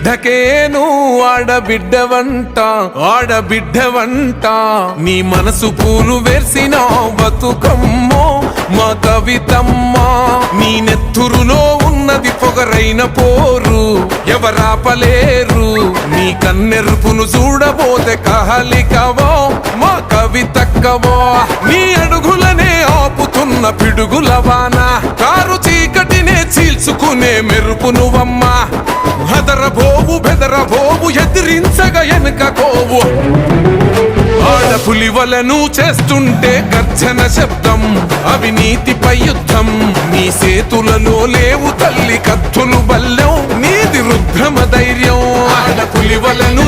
బిడ్డకేను ఆడబిడ్డవంట ఆడబిడ్డవంట నీ మనసు పూలు వేసిన బతుకమ్మో మా కవితమ్మా నీ నెత్తురులో ఉన్నది పొగరైన పోరు ఎవరాపలేరు నీ కన్నెరుపును చూడబోతే కహలికవో మా కవితక్కవో నీ అడుగులనే ఆపుతున్న పిడుగులవాన కారు చీకటినే చీల్చుకునే మెరుపు నువ్వమ్మా హదరబోవు బెదరబోవు ఎదిరించగా ఎనుకపోవు ఆడపులివలను చేస్తుంటే గర్జన శబ్దం అవినీతిపై యుద్ధం నీ సేతులలో లేవు తల్లి కత్తులు బల్లెం నీది రుద్రమ ధైర్యం ఆడపులివలను